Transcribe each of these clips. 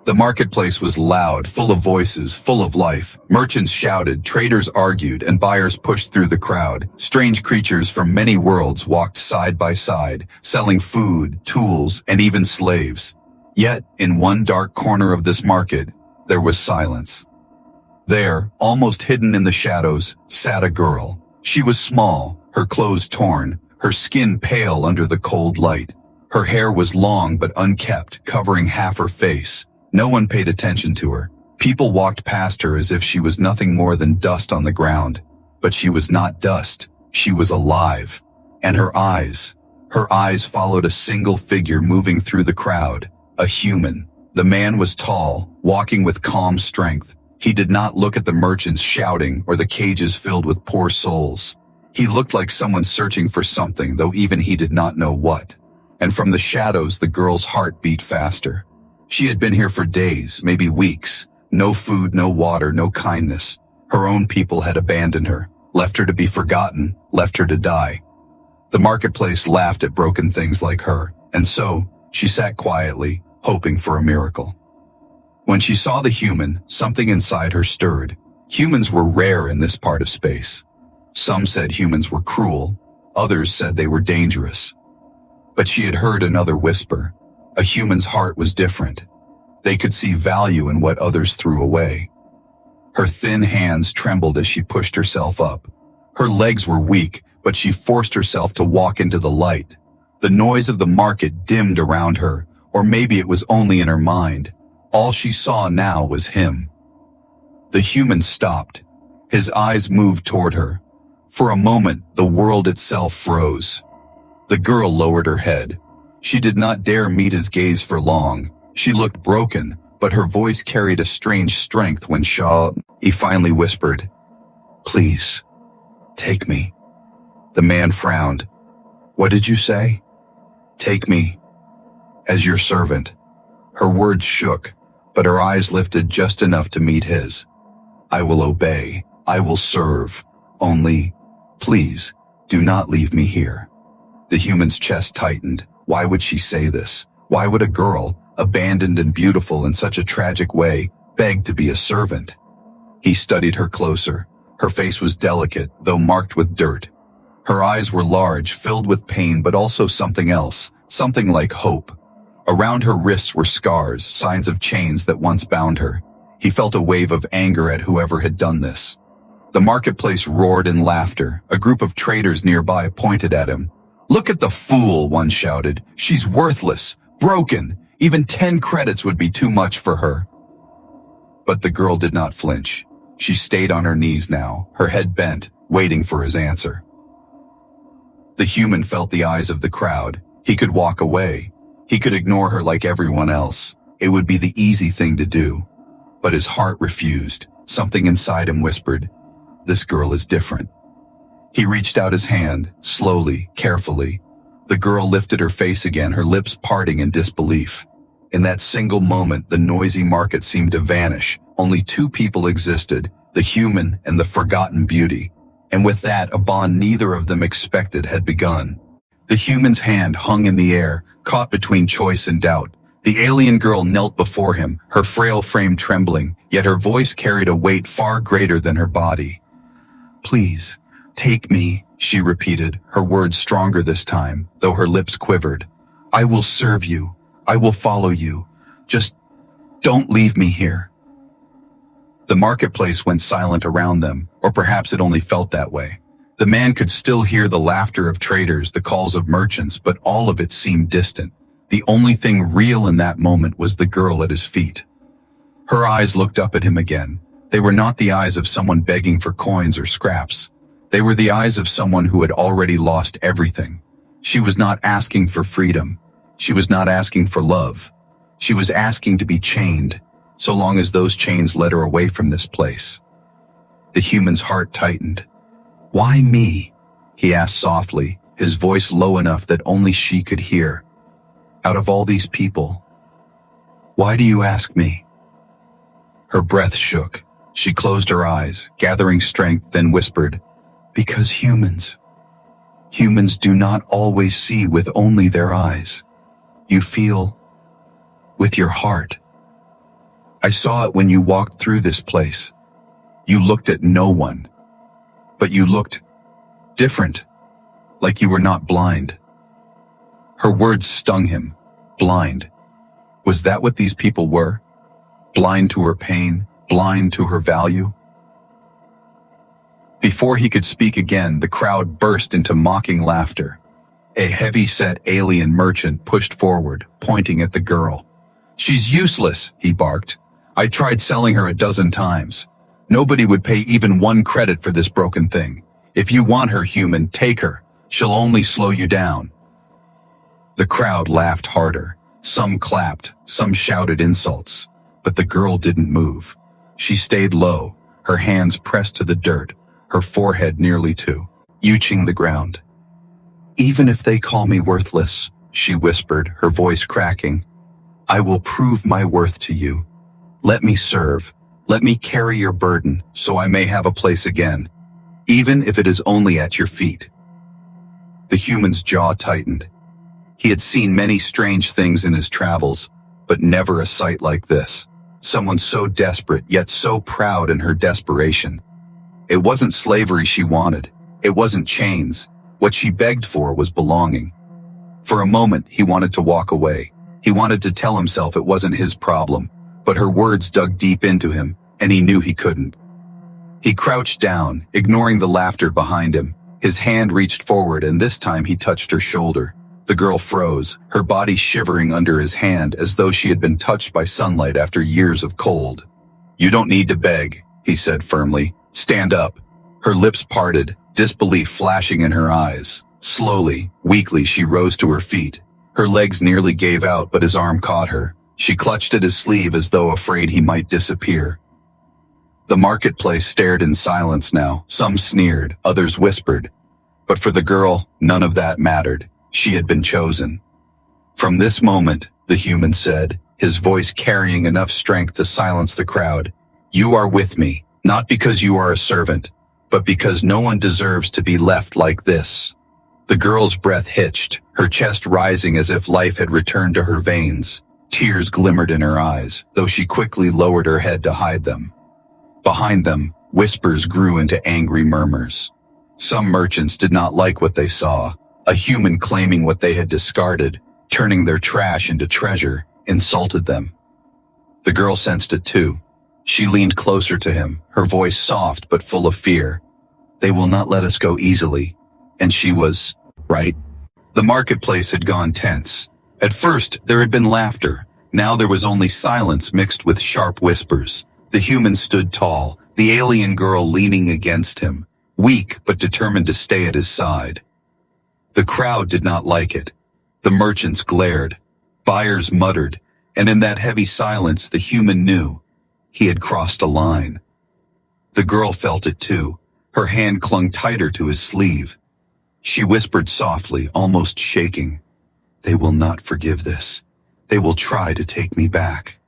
The marketplace was loud, full of voices, full of life. Merchants shouted, traders argued, and buyers pushed through the crowd. Strange creatures from many worlds walked side by side, selling food, tools, and even slaves. Yet, in one dark corner of this market, there was silence. There, almost hidden in the shadows, sat a girl. She was small, her clothes torn, her skin pale under the cold light. Her hair was long but unkempt, covering half her face. No one paid attention to her. People walked past her as if she was nothing more than dust on the ground. But she was not dust. She was alive. And her eyes followed a single figure moving through the crowd. A human. The man was tall, walking with calm strength. He did not look at the merchants shouting or the cages filled with poor souls. He looked like someone searching for something, though even he did not know what. And from the shadows, the girl's heart beat faster. She had been here for days, maybe weeks. No food, no water, no kindness. Her own people had abandoned her, left her to be forgotten, left her to die. The marketplace laughed at broken things like her, and so she sat quietly, hoping for a miracle. When she saw the human, something inside her stirred. Humans were rare in this part of space. Some said humans were cruel, others said they were dangerous. But she had heard another whisper. A human's heart was different. They could see value in what others threw away. Her thin hands trembled as she pushed herself up. Her legs were weak, but she forced herself to walk into the light. The noise of the market dimmed around her, or maybe it was only in her mind. All she saw now was him. The human stopped. His eyes moved toward her. For a moment, the world itself froze. The girl lowered her head. She did not dare meet his gaze for long. She looked broken, but her voice carried a strange strength when he finally whispered, "Please, take me." The man frowned. "What did you say?" "Take me, as your servant." Her words shook, but her eyes lifted just enough to meet his. "I will obey. I will serve. Only, please, do not leave me here." The human's chest tightened. Why would she say this? Why would a girl, abandoned and beautiful in such a tragic way, beg to be a servant? He studied her closer. Her face was delicate, though marked with dirt. Her eyes were large, filled with pain, but also something else, something like hope. Around her wrists were scars, signs of chains that once bound her. He felt a wave of anger at whoever had done this. The marketplace roared in laughter. A group of traders nearby pointed at him. "Look at the fool," one shouted. "She's worthless, broken. Even 10 credits would be too much for her." But the girl did not flinch. She stayed on her knees now, her head bent, waiting for his answer. The human felt the eyes of the crowd. He could walk away. He could ignore her like everyone else. It would be the easy thing to do. But his heart refused. Something inside him whispered, "This girl is different." He reached out his hand, slowly, carefully. The girl lifted her face again, her lips parting in disbelief. In that single moment, the noisy market seemed to vanish. Only 2 people existed, the human and the forgotten beauty. And with that, a bond neither of them expected had begun. The human's hand hung in the air, caught between choice and doubt. The alien girl knelt before him, her frail frame trembling, yet her voice carried a weight far greater than her body. "Please, take me," she repeated, her words stronger this time, though her lips quivered. "I will serve you. I will follow you. Just don't leave me here." The marketplace went silent around them, or perhaps it only felt that way. The man could still hear the laughter of traders, the calls of merchants, but all of it seemed distant. The only thing real in that moment was the girl at his feet. Her eyes looked up at him again. They were not the eyes of someone begging for coins or scraps. They were the eyes of someone who had already lost everything. She was not asking for freedom. She was not asking for love. She was asking to be chained, so long as those chains led her away from this place. The human's heart tightened. "Why me?" he asked softly, his voice low enough that only she could hear. "Out of all these people, why do you ask me?" Her breath shook. She closed her eyes, gathering strength, then whispered, "Because humans do not always see with only their eyes. You feel with your heart." I saw it when you walked through this place. You looked at no one. But you looked different, like you were not blind." Her words stung him. Blind. Was that what these people were? Blind to her pain, blind to her value? Before he could speak again, the crowd burst into mocking laughter. A heavy-set alien merchant pushed forward, pointing at the girl. "She's useless," he barked. "I tried selling her a dozen times. Nobody would pay even 1 credit for this broken thing. If you want her, human, take her. She'll only slow you down." The crowd laughed harder. Some clapped, some shouted insults. But the girl didn't move. She stayed low, her hands pressed to the dirt, her forehead nearly touching the ground. "Even if they call me worthless," she whispered, her voice cracking, "I will prove my worth to you. Let me serve. Let me carry your burden so I may have a place again, even if it is only at your feet." The human's jaw tightened. He had seen many strange things in his travels, but never a sight like this. Someone so desperate, yet so proud in her desperation. It wasn't slavery she wanted. It wasn't chains. What she begged for was belonging. For a moment, he wanted to walk away. He wanted to tell himself it wasn't his problem, but her words dug deep into him, and he knew he couldn't. He crouched down, ignoring the laughter behind him. His hand reached forward, and this time he touched her shoulder. The girl froze, her body shivering under his hand as though she had been touched by sunlight after years of cold. "You don't need to beg," he said firmly. "Stand up." Her lips parted, disbelief flashing in her eyes. Slowly, weakly, she rose to her feet. Her legs nearly gave out, but his arm caught her. She clutched at his sleeve as though afraid he might disappear. The marketplace stared in silence now. Some sneered, others whispered. But for the girl, none of that mattered. She had been chosen. "From this moment," the human said, his voice carrying enough strength to silence the crowd, "you are with me, not because you are a servant, but because no one deserves to be left like this." The girl's breath hitched, her chest rising as if life had returned to her veins. Tears glimmered in her eyes, though she quickly lowered her head to hide them. Behind them, whispers grew into angry murmurs. Some merchants did not like what they saw. A human claiming what they had discarded, turning their trash into treasure, insulted them. The girl sensed it too. She leaned closer to him, her voice soft but full of fear. "They will not let us go easily." And she was right. The marketplace had gone tense. At first, there had been laughter. Now there was only silence mixed with sharp whispers. The human stood tall, the alien girl leaning against him, weak but determined to stay at his side. The crowd did not like it. The merchants glared. Buyers muttered, and in that heavy silence the human knew. He had crossed a line. The girl felt it too. Her hand clung tighter to his sleeve. She whispered softly, almost shaking, "They will not forgive this. They will try to take me back."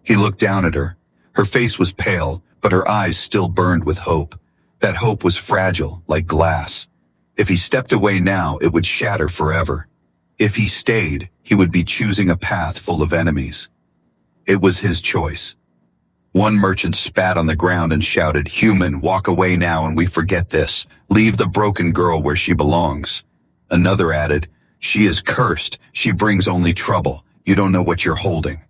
He looked down at her. Her face was pale, but her eyes still burned with hope. That hope was fragile, like glass. If he stepped away now, it would shatter forever. If he stayed, he would be choosing a path full of enemies. It was his choice. One merchant spat on the ground and shouted, "Human, walk away now and we forget this. Leave the broken girl where she belongs." Another added, "She is cursed. She brings only trouble. You don't know what you're holding."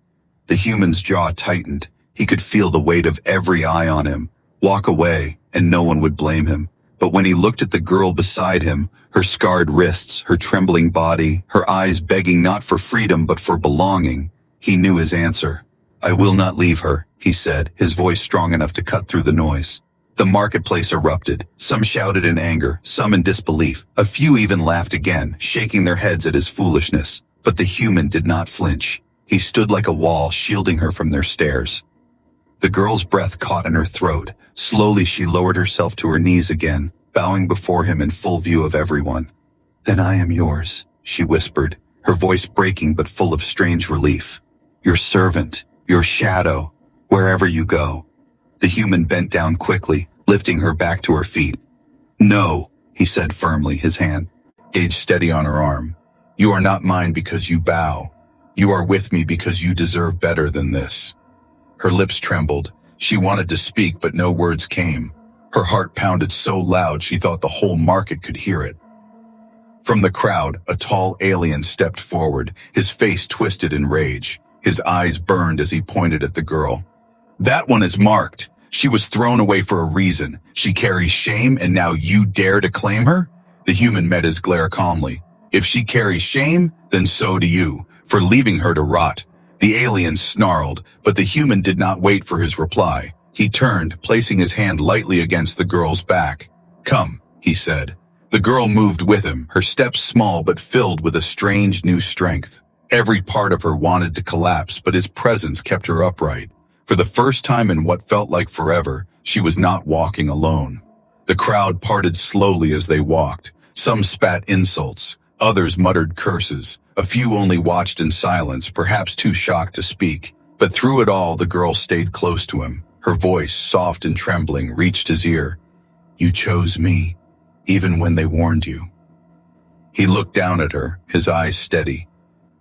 The human's jaw tightened. He could feel the weight of every eye on him. Walk away, and no one would blame him. But when he looked at the girl beside him, her scarred wrists, her trembling body, her eyes begging not for freedom but for belonging, he knew his answer. "I will not leave her," he said, his voice strong enough to cut through the noise. The marketplace erupted. Some shouted in anger, some in disbelief. A few even laughed again, shaking their heads at his foolishness. But the human did not flinch. He stood like a wall, shielding her from their stares. The girl's breath caught in her throat. Slowly she lowered herself to her knees again, bowing before him in full view of everyone. "Then I am yours," she whispered, her voice breaking but full of strange relief. "Your servant, your shadow, wherever you go." The human bent down quickly, lifting her back to her feet. "No," he said firmly, his hand gaze steady on her arm. "You are not mine because you bow. You are with me because you deserve better than this." Her lips trembled. She wanted to speak, but no words came. Her heart pounded so loud she thought the whole market could hear it. From the crowd, a tall alien stepped forward, his face twisted in rage. His eyes burned as he pointed at the girl. "That one is marked. She was thrown away for a reason. She carries shame, and now you dare to claim her?" The human met his glare calmly. "If she carries shame, then so do you, for leaving her to rot." The alien snarled, but the human did not wait for his reply. He turned, placing his hand lightly against the girl's back. "Come," he said. The girl moved with him, her steps small but filled with a strange new strength. Every part of her wanted to collapse, but his presence kept her upright. For the first time in what felt like forever, she was not walking alone. The crowd parted slowly as they walked. Some spat insults, others muttered curses. A few only watched in silence, perhaps too shocked to speak. But through it all, the girl stayed close to him. Her voice, soft and trembling, reached his ear. "You chose me, even when they warned you." He looked down at her, his eyes steady.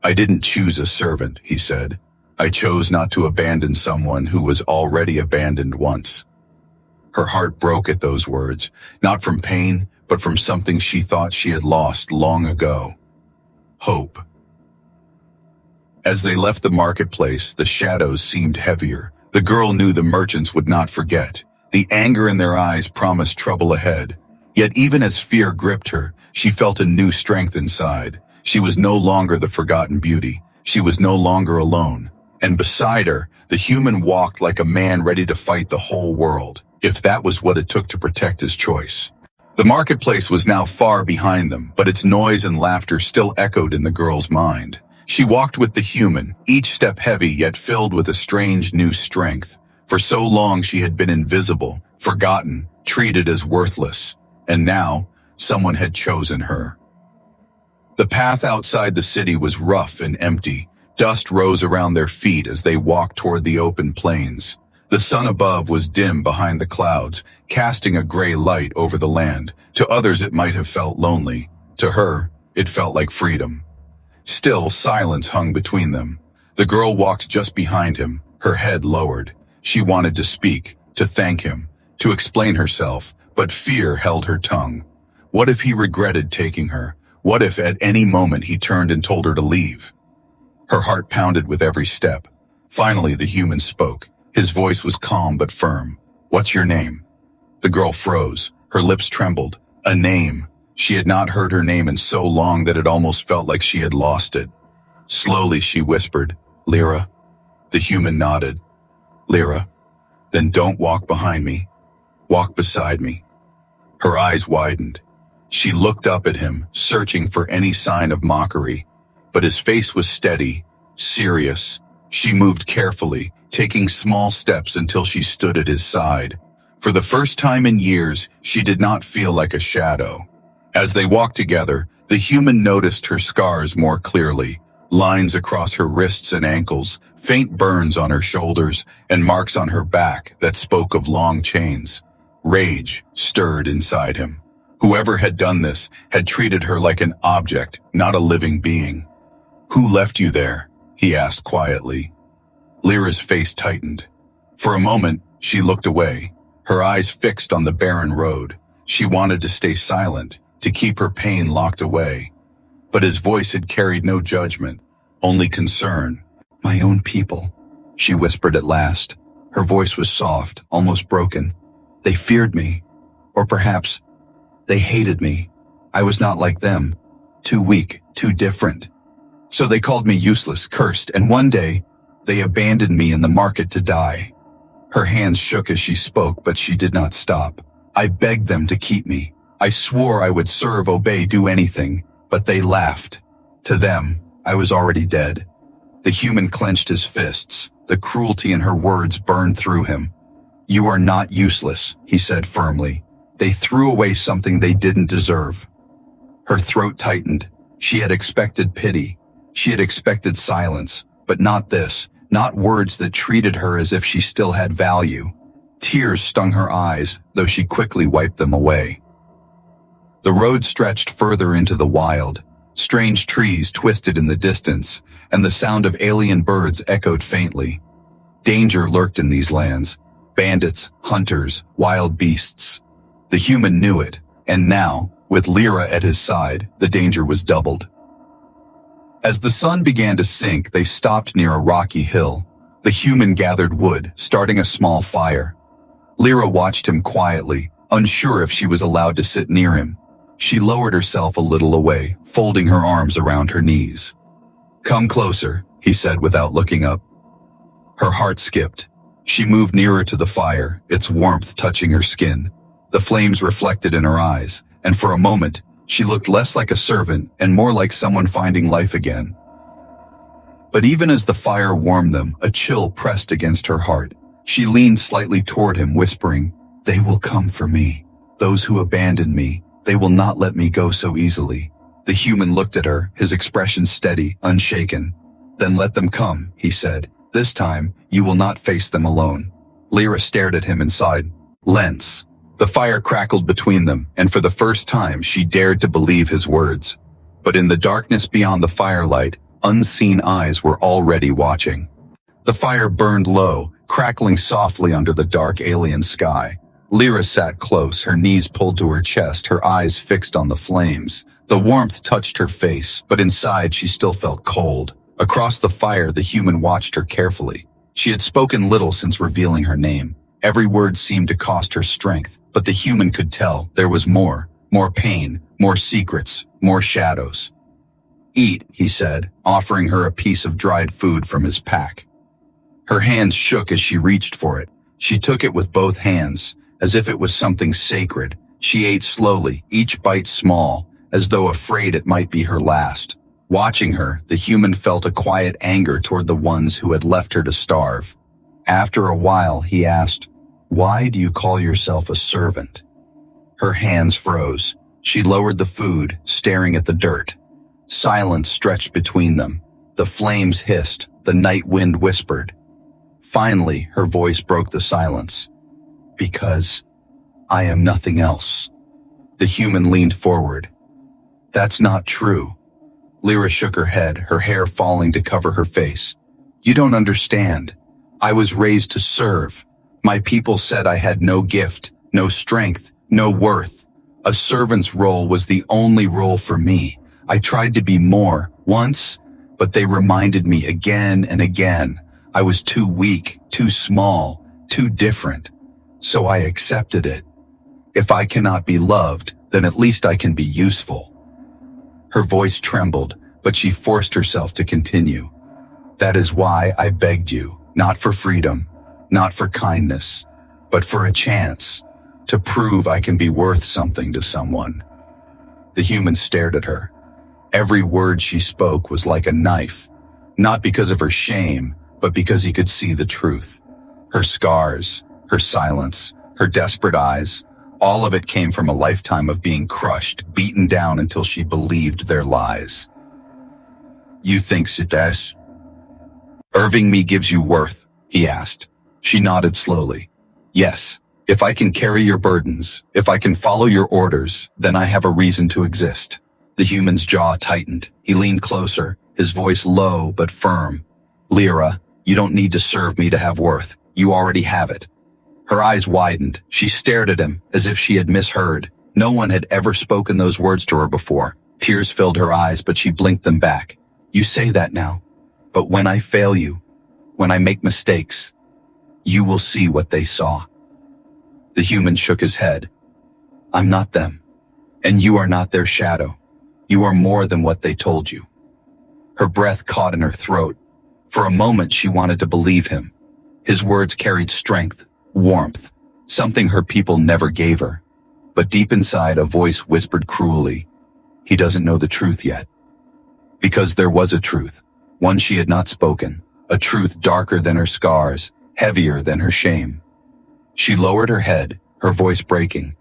"I didn't choose a servant," he said. "I chose not to abandon someone who was already abandoned once." Her heart broke at those words, not from pain, but from something she thought she had lost long ago. Hope. As they left the marketplace, the shadows seemed heavier. The girl knew the merchants would not forget. The anger in their eyes promised trouble ahead. Yet even as fear gripped her, she felt a new strength inside. She was no longer the forgotten beauty. She was no longer alone. And beside her, the human walked like a man ready to fight the whole world, if that was what it took to protect his choice. The marketplace was now far behind them, but its noise and laughter still echoed in the girl's mind. She walked with the human, each step heavy yet filled with a strange new strength. For so long she had been invisible, forgotten, treated as worthless. And now, someone had chosen her. The path outside the city was rough and empty. Dust rose around their feet as they walked toward the open plains. The sun above was dim behind the clouds, casting a gray light over the land. To others it might have felt lonely. To her, it felt like freedom. Still, silence hung between them. The girl walked just behind him, her head lowered. She wanted to speak, to thank him, to explain herself, but fear held her tongue. What if he regretted taking her? What if at any moment he turned and told her to leave? Her heart pounded with every step. Finally, the human spoke. His voice was calm but firm. "What's your name?" The girl froze. Her lips trembled. A name. She had not heard her name in so long that it almost felt like she had lost it. Slowly she whispered, "Lyra." The human nodded. "Lyra, then don't walk behind me. Walk beside me." Her eyes widened. She looked up at him, searching for any sign of mockery. But his face was steady, serious. She moved carefully, taking small steps until she stood at his side. For the first time in years, she did not feel like a shadow. As they walked together, the human noticed her scars more clearly. Lines across her wrists and ankles, faint burns on her shoulders, and marks on her back that spoke of long chains. Rage stirred inside him. Whoever had done this had treated her like an object, not a living being. "Who left you there?" he asked quietly. Lyra's face tightened. For a moment, she looked away, her eyes fixed on the barren road. She wanted to stay silent, to keep her pain locked away. But his voice had carried no judgment, only concern. "My own people," she whispered at last. Her voice was soft, almost broken. "They feared me. Or perhaps they hated me. I was not like them. Too weak, too different. So they called me useless, cursed, and one day, they abandoned me in the market to die." Her hands shook as she spoke, but she did not stop. "I begged them to keep me. I swore I would serve, obey, do anything, but they laughed. To them, I was already dead." The human clenched his fists. The cruelty in her words burned through him. "You are not useless," he said firmly. "They threw away something they didn't deserve." Her throat tightened. She had expected pity. She had expected silence, but not this, not words that treated her as if she still had value. Tears stung her eyes, though she quickly wiped them away. The road stretched further into the wild. Strange trees twisted in the distance, and the sound of alien birds echoed faintly. Danger lurked in these lands. Bandits, hunters, wild beasts. The human knew it, and now, with Lyra at his side, the danger was doubled. As the sun began to sink, they stopped near a rocky hill. The human gathered wood, starting a small fire. Lyra watched him quietly, unsure if she was allowed to sit near him. She lowered herself a little away, folding her arms around her knees. "Come closer," he said without looking up. Her heart skipped. She moved nearer to the fire, its warmth touching her skin. The flames reflected in her eyes, and for a moment, she looked less like a servant and more like someone finding life again. But even as the fire warmed them, a chill pressed against her heart. She leaned slightly toward him, whispering, "They will come for me. Those who abandoned me, they will not let me go so easily." The human looked at her, his expression steady, unshaken. "Then let them come," he said. "This time, you will not face them alone." Lyra stared at him in silence. The fire crackled between them, and for the first time she dared to believe his words. But in the darkness beyond the firelight, unseen eyes were already watching. The fire burned low, crackling softly under the dark alien sky. Lyra sat close, her knees pulled to her chest, her eyes fixed on the flames. The warmth touched her face, but inside she still felt cold. Across the fire, the human watched her carefully. She had spoken little since revealing her name. Every word seemed to cost her strength, but the human could tell there was more pain, more secrets, more shadows. "Eat," he said, offering her a piece of dried food from his pack. Her hands shook as she reached for it. She took it with both hands, as if it was something sacred. She ate slowly, each bite small, as though afraid it might be her last. Watching her, the human felt a quiet anger toward the ones who had left her to starve. After a while, he asked, "Why do you call yourself a servant?" Her hands froze. She lowered the food, staring at the dirt. Silence stretched between them. The flames hissed, the night wind whispered. Finally, her voice broke the silence. "Because I am nothing else." The human leaned forward. "That's not true." Lyra shook her head, her hair falling to cover her face. "You don't understand. I was raised to serve. My people said I had no gift, no strength, no worth. A servant's role was the only role for me. I tried to be more, once, but they reminded me again and again. I was too weak, too small, too different. So I accepted it. If I cannot be loved, then at least I can be useful." Her voice trembled, but she forced herself to continue. "That is why I begged you, not for freedom, not for kindness, but for a chance, to prove I can be worth something to someone." The human stared at her. Every word she spoke was like a knife, not because of her shame, but because he could see the truth. Her scars, her silence, her desperate eyes, all of it came from a lifetime of being crushed, beaten down until she believed their lies. "You think Siddhas? Irving me gives you worth?" he asked. She nodded slowly. "Yes, if I can carry your burdens, if I can follow your orders, then I have a reason to exist." The human's jaw tightened. He leaned closer, his voice low but firm. "Lyra, you don't need to serve me to have worth. You already have it." Her eyes widened. She stared at him as if she had misheard. No one had ever spoken those words to her before. Tears filled her eyes, but she blinked them back. "You say that now. But when I fail you, when I make mistakes, you will see what they saw." The human shook his head. "I'm not them, and you are not their shadow. You are more than what they told you." Her breath caught in her throat. For a moment she wanted to believe him. His words carried strength, warmth, something her people never gave her. But deep inside, a voice whispered cruelly, "He doesn't know the truth yet." Because there was a truth, one she had not spoken, a truth darker than her scars, heavier than her shame. She lowered her head, her voice breaking.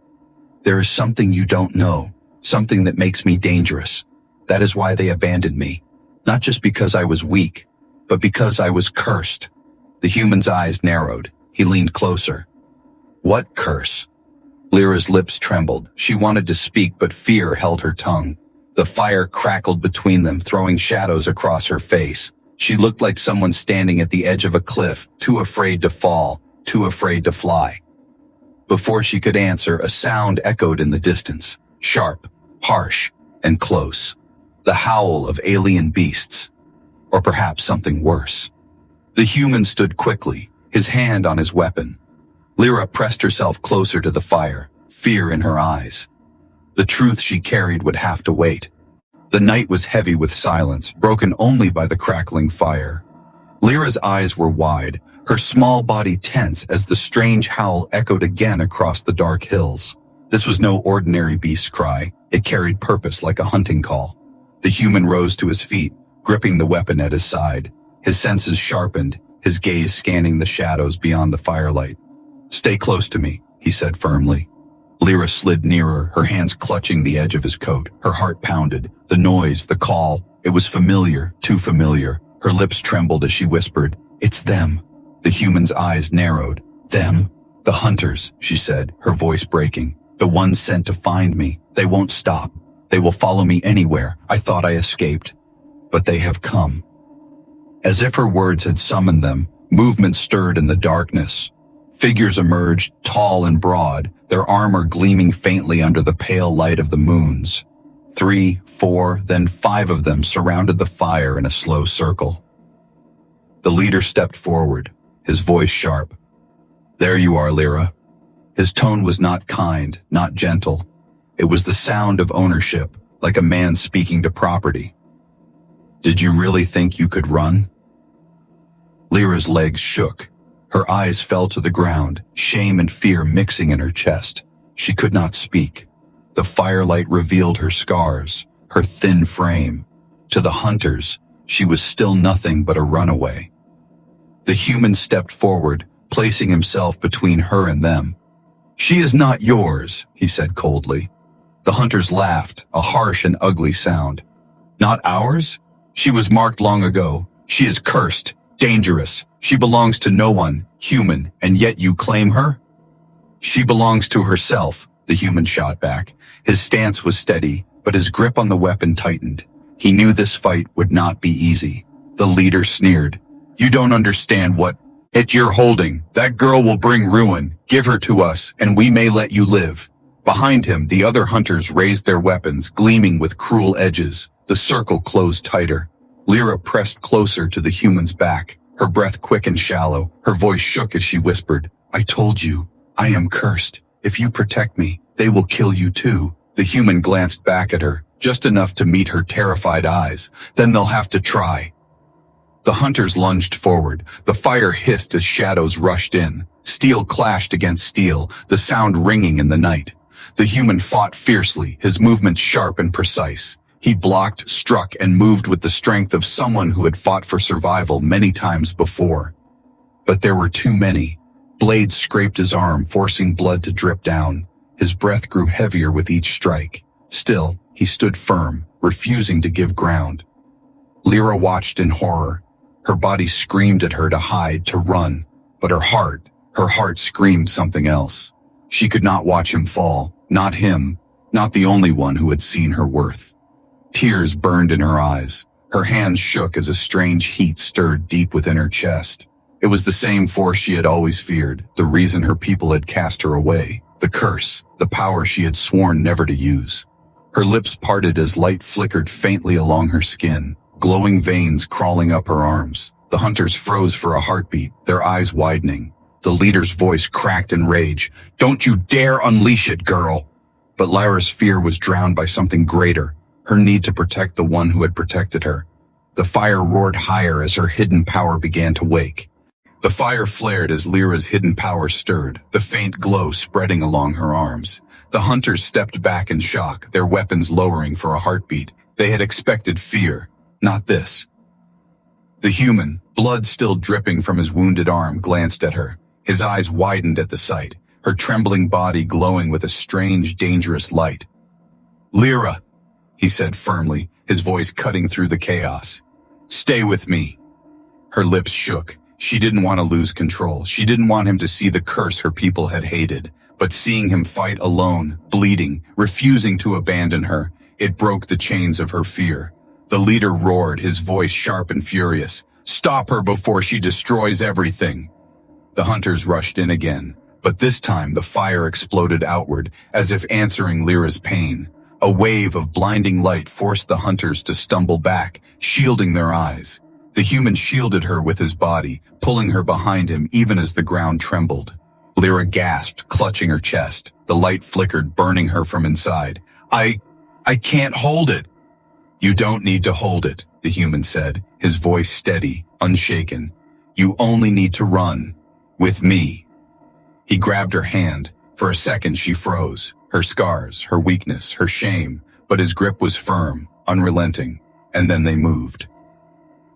"There is something you don't know, something that makes me dangerous. That is why they abandoned me. Not just because I was weak, but because I was cursed." The human's eyes narrowed. He leaned closer. "What curse?" Lyra's lips trembled. She wanted to speak, but fear held her tongue. The fire crackled between them, throwing shadows across her face. She looked like someone standing at the edge of a cliff, too afraid to fall, too afraid to fly. Before she could answer, a sound echoed in the distance, sharp, harsh, and close. The howl of alien beasts, or perhaps something worse. The human stood quickly, his hand on his weapon. Lyra pressed herself closer to the fire, fear in her eyes. The truth she carried would have to wait. The night was heavy with silence, broken only by the crackling fire. Lyra's eyes were wide, her small body tense as the strange howl echoed again across the dark hills. This was no ordinary beast's cry. It carried purpose like a hunting call. The human rose to his feet, gripping the weapon at his side. His senses sharpened, his gaze scanning the shadows beyond the firelight. "Stay close to me," he said firmly. Lyra slid nearer, her hands clutching the edge of his coat. Her heart pounded. The noise, the call, it was familiar, too familiar. Her lips trembled as she whispered, "It's them." The human's eyes narrowed. "Them? The hunters," she said, her voice breaking. "The ones sent to find me. They won't stop. They will follow me anywhere. I thought I escaped. But they have come." As if her words had summoned them, movement stirred in the darkness. Figures emerged, tall and broad, their armor gleaming faintly under the pale light of the moons. 3, 4, then 5 of them surrounded the fire in a slow circle. The leader stepped forward, his voice sharp. "There you are, Lyra." His tone was not kind, not gentle. It was the sound of ownership, like a man speaking to property. "Did you really think you could run?" Lyra's legs shook. Her eyes fell to the ground, shame and fear mixing in her chest. She could not speak. The firelight revealed her scars, her thin frame. To the hunters, she was still nothing but a runaway. The human stepped forward, placing himself between her and them. "She is not yours," he said coldly. The hunters laughed, a harsh and ugly sound. "Not ours? She was marked long ago. She is cursed, dangerous. She belongs to no one, human, and yet you claim her?" "She belongs to herself," the human shot back. His stance was steady, but his grip on the weapon tightened. He knew this fight would not be easy. The leader sneered. "You don't understand what it you're holding. That girl will bring ruin. Give her to us, and we may let you live." Behind him, the other hunters raised their weapons, gleaming with cruel edges. The circle closed tighter. Lyra pressed closer to the human's back, her breath quick and shallow. Her voice shook as she whispered, "I told you, I am cursed. If you protect me, they will kill you too." The human glanced back at her, just enough to meet her terrified eyes. "Then they'll have to try." The hunters lunged forward. The fire hissed as shadows rushed in. Steel clashed against steel, the sound ringing in the night. The human fought fiercely, his movements sharp and precise. He blocked, struck, and moved with the strength of someone who had fought for survival many times before. But there were too many. Blades scraped his arm, forcing blood to drip down. His breath grew heavier with each strike. Still, he stood firm, refusing to give ground. Lyra watched in horror. Her body screamed at her to hide, to run. But her heart screamed something else. She could not watch him fall, not him, not the only one who had seen her worth. Tears burned in her eyes. Her hands shook as a strange heat stirred deep within her chest. It was the same force she had always feared, the reason her people had cast her away, the curse, the power she had sworn never to use. Her lips parted as light flickered faintly along her skin, glowing veins crawling up her arms. The hunters froze for a heartbeat, their eyes widening. The leader's voice cracked in rage. "Don't you dare unleash it, girl!" But Lyra's fear was drowned by something greater, her need to protect the one who had protected her. The fire roared higher as her hidden power began to wake. The fire flared as Lyra's hidden power stirred, the faint glow spreading along her arms. The hunters stepped back in shock, their weapons lowering for a heartbeat. They had expected fear, not this. The human, blood still dripping from his wounded arm, glanced at her. His eyes widened at the sight, her trembling body glowing with a strange, dangerous light. "Lyra," he said firmly, his voice cutting through the chaos. "Stay with me." Her lips shook. She didn't want to lose control. She didn't want him to see the curse her people had hated. But seeing him fight alone, bleeding, refusing to abandon her, it broke the chains of her fear. The leader roared, his voice sharp and furious. "Stop her before she destroys everything." The hunters rushed in again, but this time the fire exploded outward, as if answering Lyra's pain. A wave of blinding light forced the hunters to stumble back, shielding their eyes. The human shielded her with his body, pulling her behind him even as the ground trembled. Lyra gasped, clutching her chest. The light flickered, burning her from inside. I can't hold it." "You don't need to hold it," the human said, his voice steady, unshaken. "You only need to run. With me." He grabbed her hand. For a second she froze, her scars, her weakness, her shame, but his grip was firm, unrelenting, and then they moved.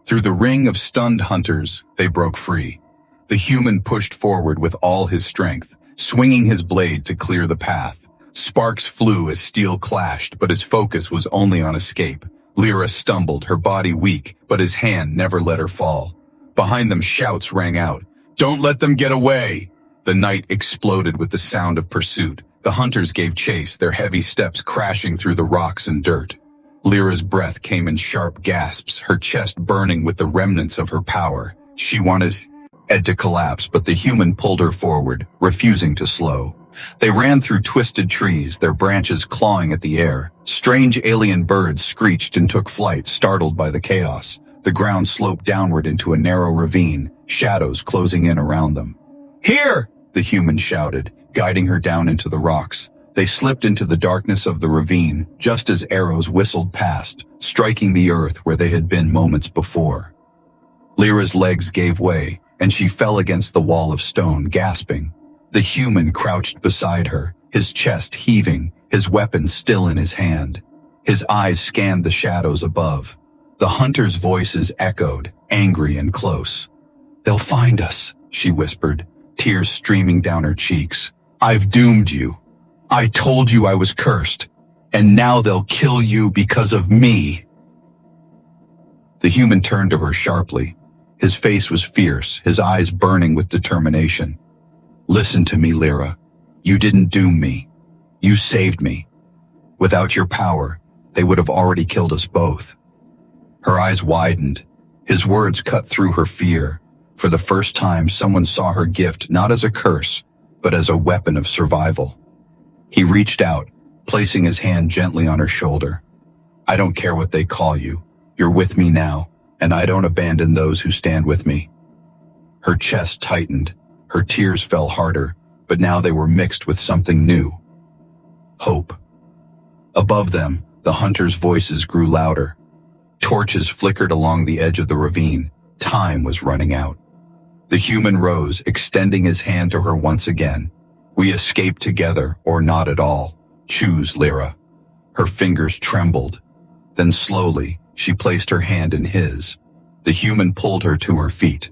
Through the ring of stunned hunters, they broke free. The human pushed forward with all his strength, swinging his blade to clear the path. Sparks flew as steel clashed, but his focus was only on escape. Lyra stumbled, her body weak, but his hand never let her fall. Behind them shouts rang out, "Don't let them get away!" The night exploded with the sound of pursuit. The hunters gave chase, their heavy steps crashing through the rocks and dirt. Lyra's breath came in sharp gasps, her chest burning with the remnants of her power. She wanted Ed to collapse, but the human pulled her forward, refusing to slow. They ran through twisted trees, their branches clawing at the air. Strange alien birds screeched and took flight, startled by the chaos. The ground sloped downward into a narrow ravine, shadows closing in around them. "Here!" the human shouted, guiding her down into the rocks. They slipped into the darkness of the ravine, just as arrows whistled past, striking the earth where they had been moments before. Lyra's legs gave way, and she fell against the wall of stone, gasping. The human crouched beside her, his chest heaving, his weapon still in his hand. His eyes scanned the shadows above. The hunters' voices echoed, angry and close. "They'll find us," she whispered, tears streaming down her cheeks. "I've doomed you. I told you I was cursed, and now they'll kill you because of me." The human turned to her sharply. His face was fierce, his eyes burning with determination. "Listen to me, Lyra. You didn't doom me. You saved me. Without your power, they would have already killed us both." Her eyes widened. His words cut through her fear. For the first time, someone saw her gift not as a curse, but as a weapon of survival. He reached out, placing his hand gently on her shoulder. "I don't care what they call you. You're with me now, and I don't abandon those who stand with me." Her chest tightened. Her tears fell harder, but now they were mixed with something new. Hope. Above them, the hunters' voices grew louder. Torches flickered along the edge of the ravine. Time was running out. The human rose, extending his hand to her once again. "We escape together, or not at all. Choose, Lyra." Her fingers trembled. Then slowly, she placed her hand in his. The human pulled her to her feet.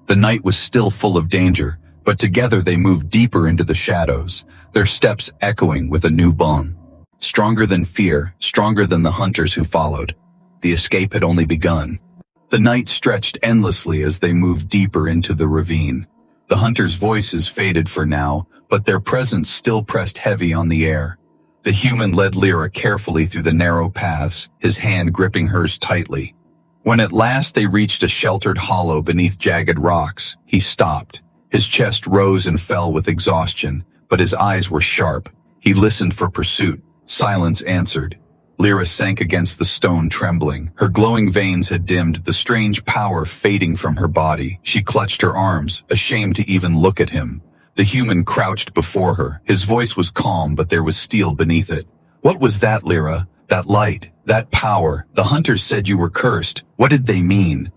The night was still full of danger, but together they moved deeper into the shadows, their steps echoing with a new bond. Stronger than fear, stronger than the hunters who followed. The escape had only begun. The night stretched endlessly as they moved deeper into the ravine. The hunters' voices faded for now, but their presence still pressed heavy on the air. The human led Lyra carefully through the narrow paths, his hand gripping hers tightly. When at last they reached a sheltered hollow beneath jagged rocks, he stopped. His chest rose and fell with exhaustion, but his eyes were sharp. He listened for pursuit. Silence answered. Lyra sank against the stone, trembling. Her glowing veins had dimmed, the strange power fading from her body. She clutched her arms, ashamed to even look at him. The human crouched before her. His voice was calm, but there was steel beneath it. "What was that, Lyra? That light? That power? The hunters said you were cursed. What did they mean?"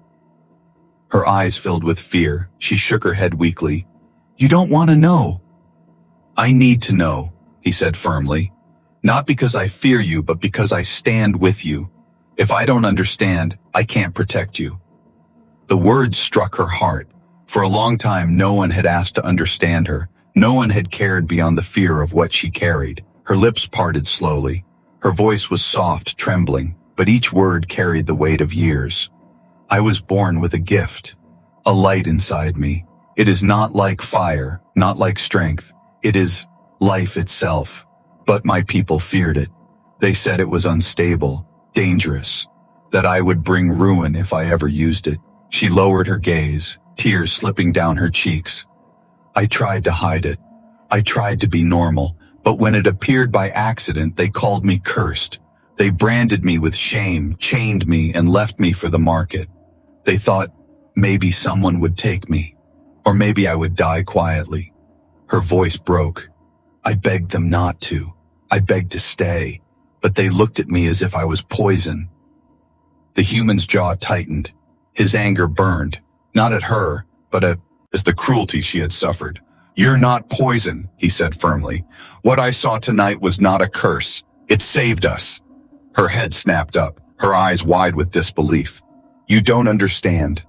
Her eyes filled with fear. She shook her head weakly. "You don't want to know." "I need to know," he said firmly. "Not because I fear you, but because I stand with you. If I don't understand, I can't protect you." The words struck her heart. For a long time, no one had asked to understand her. No one had cared beyond the fear of what she carried. Her lips parted slowly. Her voice was soft, trembling, but each word carried the weight of years. "I was born with a gift, a light inside me. It is not like fire, not like strength. It is life itself. But my people feared it. They said it was unstable, dangerous. that I would bring ruin if I ever used it. She lowered her gaze, tears slipping down her cheeks. I tried to hide it. I tried to be normal, but when it appeared by accident, they called me cursed. They branded me with shame, chained me, and left me for the market. They thought maybe someone would take me, or maybe I would die quietly. Her voice broke. I begged them not to. I begged to stay, but they looked at me as if I was poison. The human's jaw tightened. His anger burned, not at her, but at the cruelty she had suffered. You're not poison, he said firmly. What I saw tonight was not a curse. It saved us. Her head snapped up, her eyes wide with disbelief. You don't understand.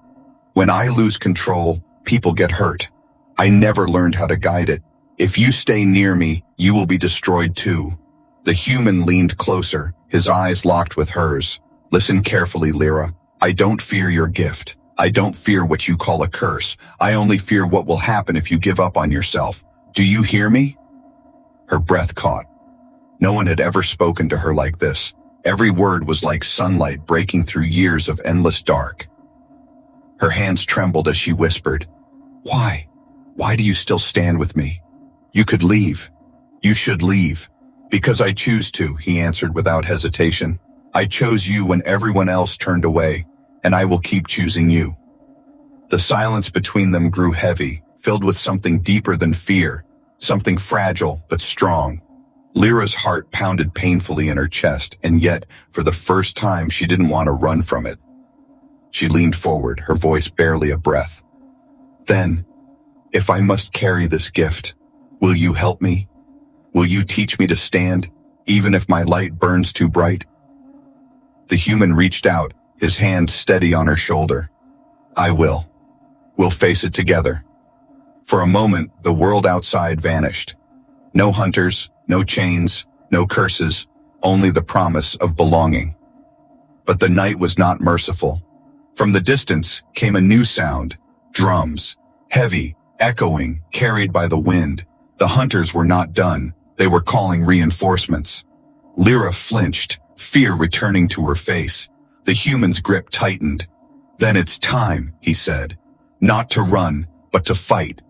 When I lose control, people get hurt. I never learned how to guide it. If you stay near me, you will be destroyed too. The human leaned closer, his eyes locked with hers. Listen carefully, Lyra. I don't fear your gift. I don't fear what you call a curse. I only fear what will happen if you give up on yourself. Do you hear me? Her breath caught. No one had ever spoken to her like this. Every word was like sunlight breaking through years of endless dark. Her hands trembled as she whispered, Why? Why do you still stand with me? You could leave. You should leave. Because I choose to, he answered without hesitation. I chose you when everyone else turned away, and I will keep choosing you. The silence between them grew heavy, filled with something deeper than fear, something fragile but strong. Lyra's heart pounded painfully in her chest, and yet, for the first time, she didn't want to run from it. She leaned forward, her voice barely a breath. Then, if I must carry this gift, will you help me? Will you teach me to stand, even if my light burns too bright? The human reached out, his hand steady on her shoulder. I will. We'll face it together. For a moment, the world outside vanished. No hunters, no chains, no curses, only the promise of belonging. But the night was not merciful. From the distance came a new sound, drums, heavy, echoing, carried by the wind. The hunters were not done. They were calling reinforcements. Lyra flinched, fear returning to her face. The human's grip tightened. Then it's time, he said. Not to run, but to fight.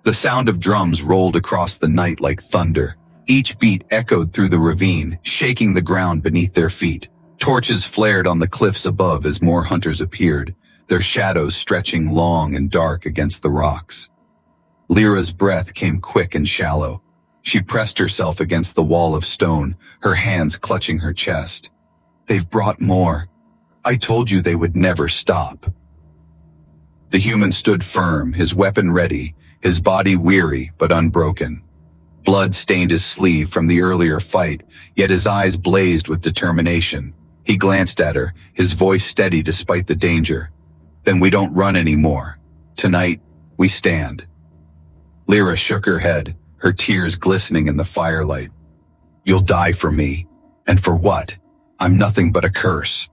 The sound of drums rolled across the night like thunder. Each beat echoed through the ravine, shaking the ground beneath their feet. Torches flared on the cliffs above as more hunters appeared, their shadows stretching long and dark against the rocks. Lyra's breath came quick and shallow. She pressed herself against the wall of stone, her hands clutching her chest. They've brought more. I told you they would never stop. The human stood firm, his weapon ready, his body weary but unbroken. Blood stained his sleeve from the earlier fight, yet his eyes blazed with determination. He glanced at her, his voice steady despite the danger. Then we don't run anymore. Tonight, we stand. Lyra shook her head, her tears glistening in the firelight. You'll die for me. And for what? I'm nothing but a curse.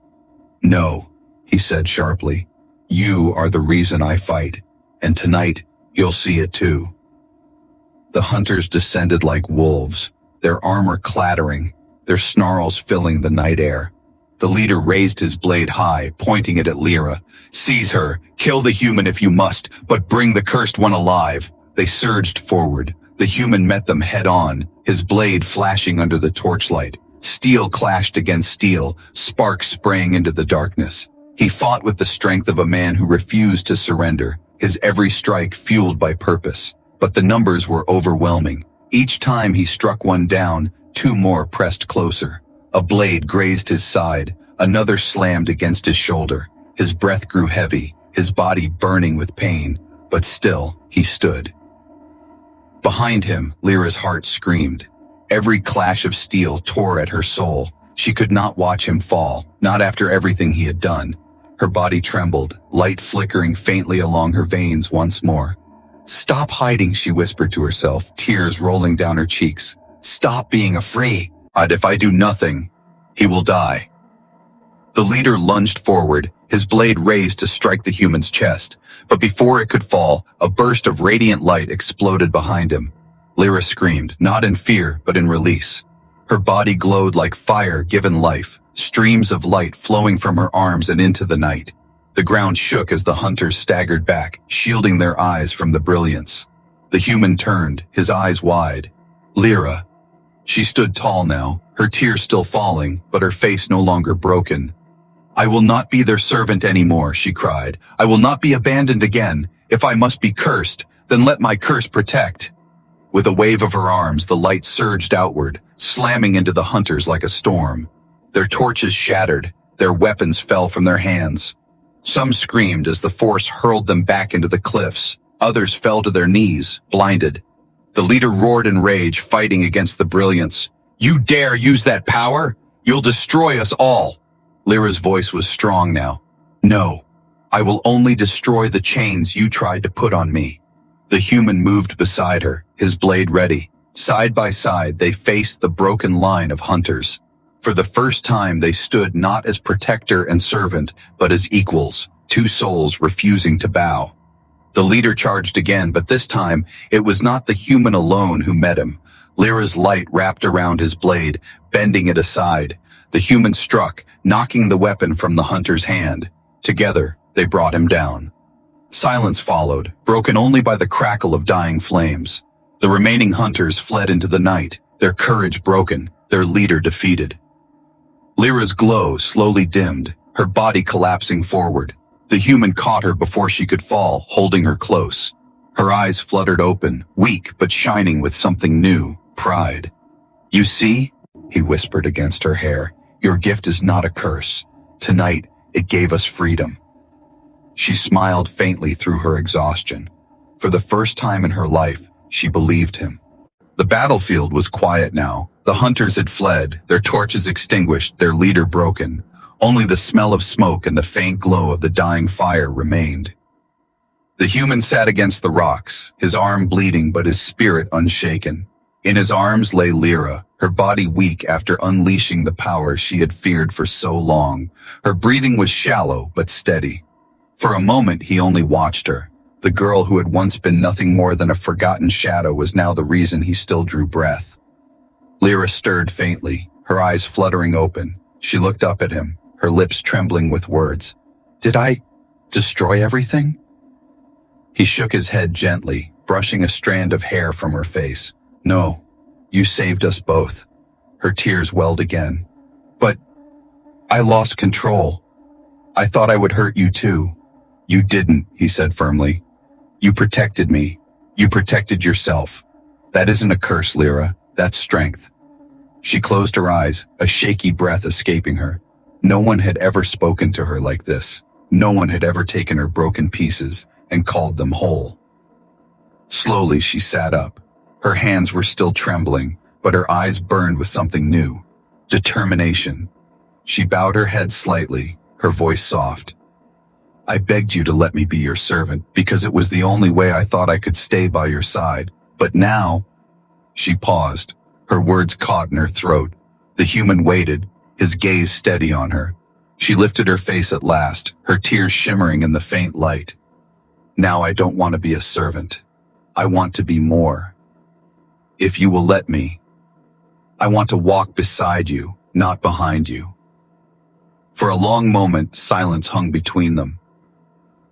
No, he said sharply. You are the reason I fight, and tonight you'll see it too. The hunters descended like wolves, their armor clattering, their snarls filling the night air. The leader raised his blade high, pointing it at Lyra. Seize her, kill the human if you must, but bring the cursed one alive. They surged forward. The human met them head on, his blade flashing under the torchlight. Steel clashed against steel, sparks spraying into the darkness. He fought with the strength of a man who refused to surrender, his every strike fueled by purpose. But the numbers were overwhelming. Each time he struck one down, two more pressed closer. A blade grazed his side, another slammed against his shoulder. His breath grew heavy, his body burning with pain, but still, he stood. Behind him, Lyra's heart screamed. Every clash of steel tore at her soul. She could not watch him fall, not after everything he had done. Her body trembled, light flickering faintly along her veins once more. Stop hiding, she whispered to herself, tears rolling down her cheeks. Stop being afraid. If I do nothing, he will die. The leader lunged forward, his blade raised to strike the human's chest, but before it could fall, a burst of radiant light exploded behind him. Lyra screamed, not in fear, but in release. Her body glowed like fire given life, streams of light flowing from her arms and into the night. The ground shook as the hunters staggered back, shielding their eyes from the brilliance. The human turned, his eyes wide. Lyra. She stood tall now, her tears still falling, but her face no longer broken. "I will not be their servant anymore," she cried. "I will not be abandoned again. If I must be cursed, then let my curse protect." With a wave of her arms, the light surged outward, slamming into the hunters like a storm. Their torches shattered, their weapons fell from their hands. Some screamed as the force hurled them back into the cliffs. Others fell to their knees, blinded. The leader roared in rage, fighting against the brilliance. "You dare use that power? You'll destroy us all." Lyra's voice was strong now. "No, I will only destroy the chains you tried to put on me." The human moved beside her, his blade ready. Side by side, they faced the broken line of hunters. For the first time, they stood not as protector and servant, but as equals, two souls refusing to bow. The leader charged again, but this time, it was not the human alone who met him. Lyra's light wrapped around his blade, bending it aside. The human struck, knocking the weapon from the hunter's hand. Together, they brought him down. Silence followed, broken only by the crackle of dying flames. The remaining hunters fled into the night, their courage broken, their leader defeated. Lyra's glow slowly dimmed, her body collapsing forward. The human caught her before she could fall, holding her close. Her eyes fluttered open, weak but shining with something new, pride. "You see?" he whispered against her hair. "Your gift is not a curse. Tonight, it gave us freedom." She smiled faintly through her exhaustion. For the first time in her life, she believed him. The battlefield was quiet now. The hunters had fled, their torches extinguished, their leader broken. Only the smell of smoke and the faint glow of the dying fire remained. The human sat against the rocks, his arm bleeding but his spirit unshaken. In his arms lay Lyra, her body weak after unleashing the power she had feared for so long. Her breathing was shallow but steady. For a moment he only watched her. The girl who had once been nothing more than a forgotten shadow was now the reason he still drew breath. Lyra stirred faintly, her eyes fluttering open. She looked up at him, her lips trembling with words. "Did I destroy everything?" He shook his head gently, brushing a strand of hair from her face. "No, you saved us both." Her tears welled again. "But I lost control. I thought I would hurt you too." "You didn't," he said firmly. "You protected me. You protected yourself. That isn't a curse, Lyra. That's strength." She closed her eyes, a shaky breath escaping her. No one had ever spoken to her like this. No one had ever taken her broken pieces and called them whole. Slowly she sat up. Her hands were still trembling, but her eyes burned with something new. Determination. She bowed her head slightly, her voice soft. "I begged you to let me be your servant because it was the only way I thought I could stay by your side. But now—" She paused, her words caught in her throat. The human waited, his gaze steady on her. She lifted her face at last, her tears shimmering in the faint light. "Now I don't want to be a servant. I want to be more. If you will let me, I want to walk beside you, not behind you." For a long moment, silence hung between them.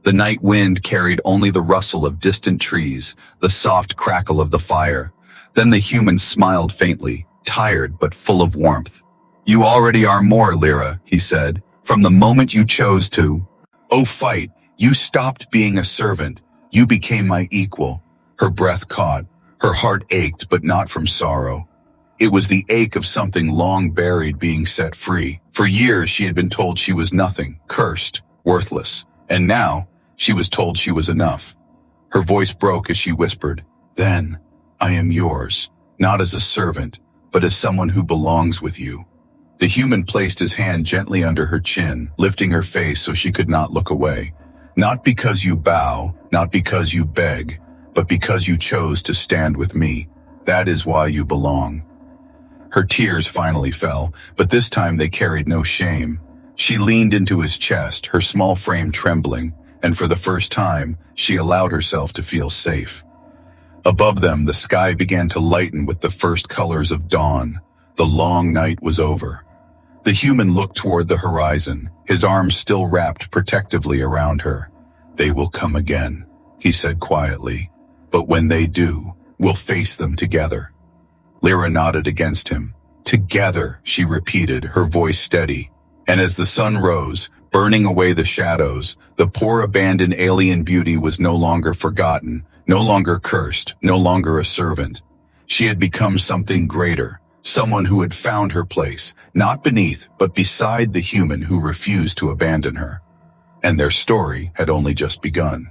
The night wind carried only the rustle of distant trees, the soft crackle of the fire. Then the human smiled faintly, tired but full of warmth. "You already are more, Lyra," he said. "From the moment you chose to. Oh, fight, you stopped being a servant. You became my equal." Her breath caught. Her heart ached, but not from sorrow. It was the ache of something long buried being set free. For years she had been told she was nothing, cursed, worthless. And now, she was told she was enough. Her voice broke as she whispered, "Then, I am yours, not as a servant, but as someone who belongs with you." The human placed his hand gently under her chin, lifting her face so she could not look away. "Not because you bow, not because you beg, but because you chose to stand with me. That is why you belong." Her tears finally fell, but this time they carried no shame. She leaned into his chest, her small frame trembling, and for the first time, she allowed herself to feel safe. Above them, the sky began to lighten with the first colors of dawn. The long night was over. The human looked toward the horizon, his arms still wrapped protectively around her. "They will come again," he said quietly. "But when they do, we'll face them together." Lyra nodded against him. "Together," she repeated, her voice steady. And as the sun rose, burning away the shadows, the poor abandoned alien beauty was no longer forgotten, no longer cursed, no longer a servant. She had become something greater, someone who had found her place, not beneath, but beside the human who refused to abandon her. And their story had only just begun.